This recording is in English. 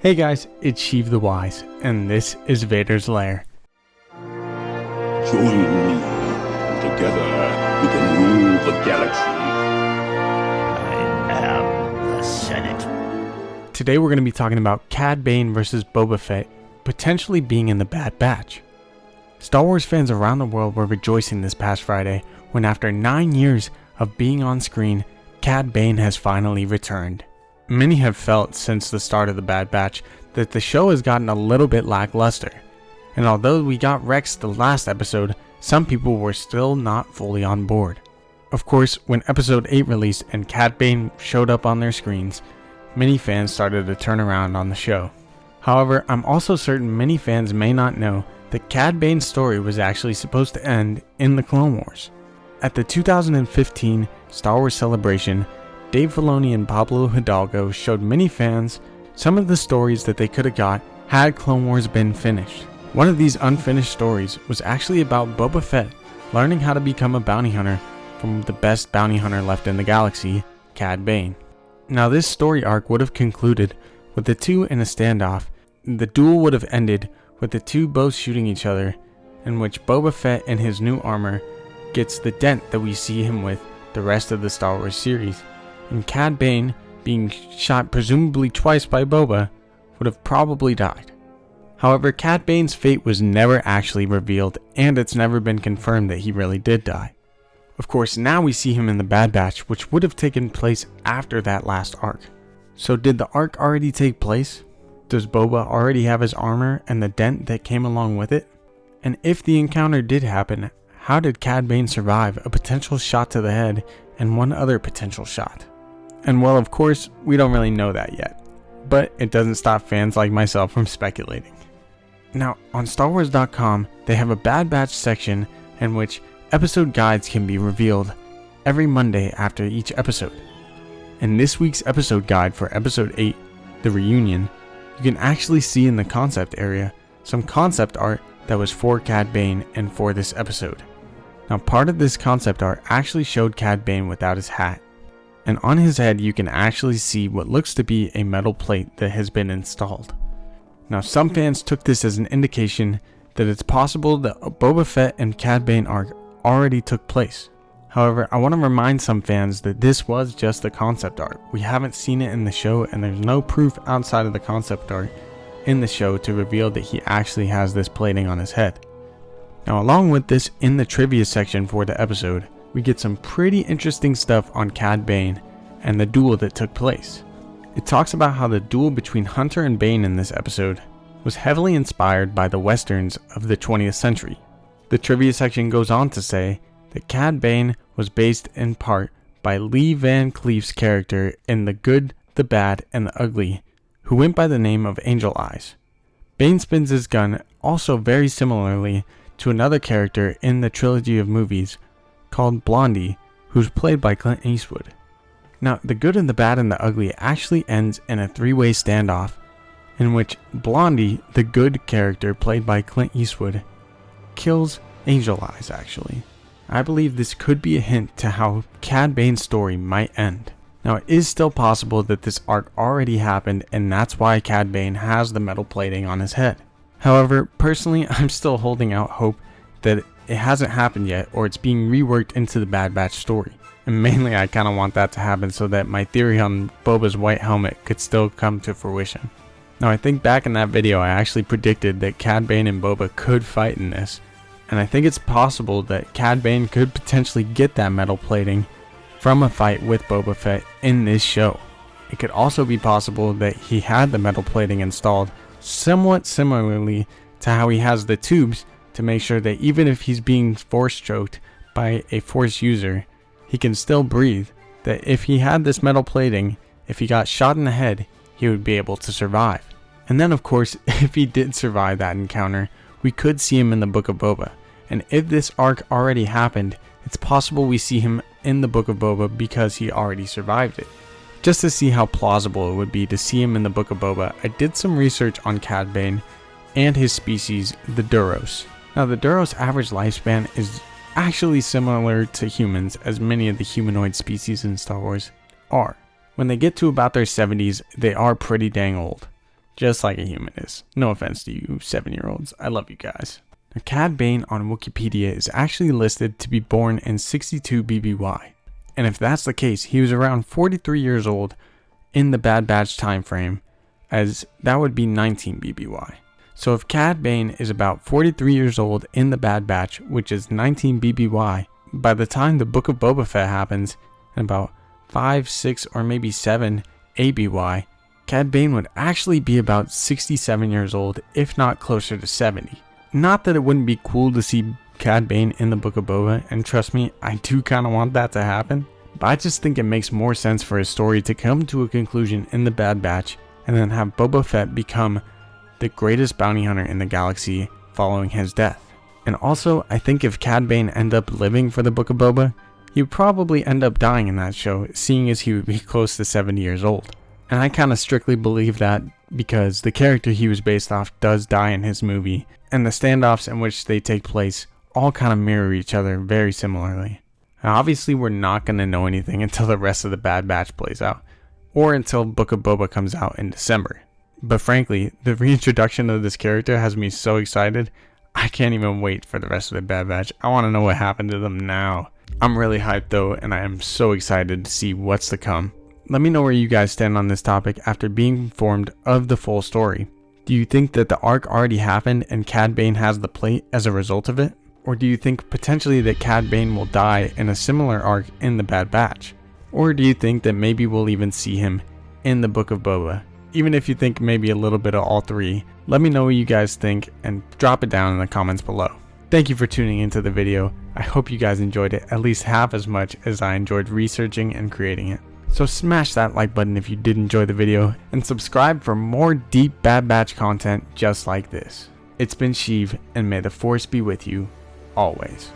Hey guys, it's Sheev the Wise, and this is Vader's Lair. Join me, and together we can rule the galaxy. I am the Senate. Today we're going to be talking about Cad Bane versus Boba Fett potentially being in the Bad Batch. Star Wars fans around the world were rejoicing this past Friday when after 9 years of being on screen, Cad Bane has finally returned. Many have felt since the start of the Bad Batch that the show has gotten a little bit lackluster, and although we got Rex the last episode, some people were still not fully on board. Of course, when episode 8 released and Cad Bane showed up on their screens, many fans started to turn around on the show. However, I'm also certain many fans may not know that Cad Bane's story was actually supposed to end in the Clone Wars. At the 2015 Star Wars Celebration, Dave Filoni and Pablo Hidalgo showed many fans some of the stories that they could have got had Clone Wars been finished. One of these unfinished stories was actually about Boba Fett learning how to become a bounty hunter from the best bounty hunter left in the galaxy, Cad Bane. Now this story arc would have concluded with the two in a standoff. The duel would have ended with the two both shooting each other, in which Boba Fett in his new armor gets the dent that we see him with the rest of the Star Wars series, and Cad Bane, being shot presumably twice by Boba, would have probably died. However, Cad Bane's fate was never actually revealed, and it's never been confirmed that he really did die. Of course, now we see him in the Bad Batch, which would have taken place after that last arc. So did the arc already take place? Does Boba already have his armor and the dent that came along with it? And if the encounter did happen, how did Cad Bane survive a potential shot to the head and one other potential shot? And well, of course, we don't really know that yet, but it doesn't stop fans like myself from speculating. Now, on StarWars.com, they have a Bad Batch section in which episode guides can be revealed every Monday after each episode. In this week's episode guide for episode 8, The Reunion, you can actually see in the concept area some concept art that was for Cad Bane and for this episode. Now, part of this concept art actually showed Cad Bane without his hat, and on his head you can actually see what looks to be a metal plate that has been installed. Now, some fans took this as an indication that it's possible that Boba Fett and Cad Bane arc already took place. However, I want to remind some fans that this was just the concept art. We haven't seen it in the show, and there's no proof outside of the concept art in the show to reveal that he actually has this plating on his head. Now, along with this, in the trivia section for the episode, we get some pretty interesting stuff on Cad Bane and the duel that took place. It talks about how the duel between Hunter and Bane in this episode was heavily inspired by the westerns of the 20th century. The trivia section goes on to say that Cad Bane was based in part by Lee Van Cleef's character in The Good, the Bad, and the Ugly, who went by the name of Angel Eyes. Bane spins his gun also very similarly to another character in the trilogy of movies called Blondie, who's played by Clint Eastwood. Now, The Good and the Bad and the Ugly actually ends in a three-way standoff in which Blondie, the good character played by Clint Eastwood, kills Angel Eyes actually. I believe this could be a hint to how Cad Bane's story might end. Now, it is still possible that this arc already happened and that's why Cad Bane has the metal plating on his head. However, personally, I'm still holding out hope that it hasn't happened yet or it's being reworked into the Bad Batch story. And mainly I kind of want that to happen so that my theory on Boba's white helmet could still come to fruition. Now, I think back in that video I actually predicted that Cad Bane and Boba could fight in this. And I think it's possible that Cad Bane could potentially get that metal plating from a fight with Boba Fett in this show. It could also be possible that he had the metal plating installed somewhat similarly to how he has the tubes to make sure that even if he's being force choked by a force user, he can still breathe. That if he had this metal plating, if he got shot in the head, he would be able to survive. And then of course, if he did survive that encounter, we could see him in the Book of Boba. And if this arc already happened, it's possible we see him in the Book of Boba because he already survived it. Just to see how plausible it would be to see him in the Book of Boba, I did some research on Cad Bane and his species, the Duros. Now, the Duros' average lifespan is actually similar to humans, as many of the humanoid species in Star Wars are. When they get to about their 70s, they are pretty dang old. just like a human is. No offense to you 7-year-olds, I love you guys. Now, Cad Bane on Wikipedia is actually listed to be born in 62 BBY. And if that's the case, he was around 43 years old in the Bad Batch time frame, as that would be 19 BBY. So if Cad Bane is about 43 years old in the Bad Batch, which is 19 BBY, by the time the Book of Boba Fett happens, in about 5, 6, or maybe 7 ABY, Cad Bane would actually be about 67 years old, if not closer to 70. Not that it wouldn't be cool to see Cad Bane in the Book of Boba, and trust me, I do kind of want that to happen, but I just think it makes more sense for his story to come to a conclusion in the Bad Batch, and then have Boba Fett become the greatest bounty hunter in the galaxy following his death. And also, I think if Cad Bane ended up living for the Book of Boba, he would probably end up dying in that show, seeing as he would be close to 70 years old. And I kind of strictly believe that because the character he was based off does die in his movie, and the standoffs in which they take place all kind of mirror each other very similarly. Now, obviously, we're not going to know anything until the rest of the Bad Batch plays out, or until Book of Boba comes out in December. But frankly, the reintroduction of this character has me so excited, I can't even wait for the rest of the Bad Batch. I want to know what happened to them now. I'm really hyped though, and I am so excited to see what's to come. Let me know where you guys stand on this topic after being informed of the full story. Do you think that the arc already happened and Cad Bane has the plate as a result of it? Or do you think potentially that Cad Bane will die in a similar arc in the Bad Batch? Or do you think that maybe we'll even see him in the Book of Boba? Even if you think maybe a little bit of all three, let me know what you guys think and drop it down in the comments below. Thank you for tuning into the video. I hope you guys enjoyed it at least half as much as I enjoyed researching and creating it. So smash that like button if you did enjoy the video, and subscribe for more deep Bad Batch content just like this. It's been Sheev, and may the Force be with you always.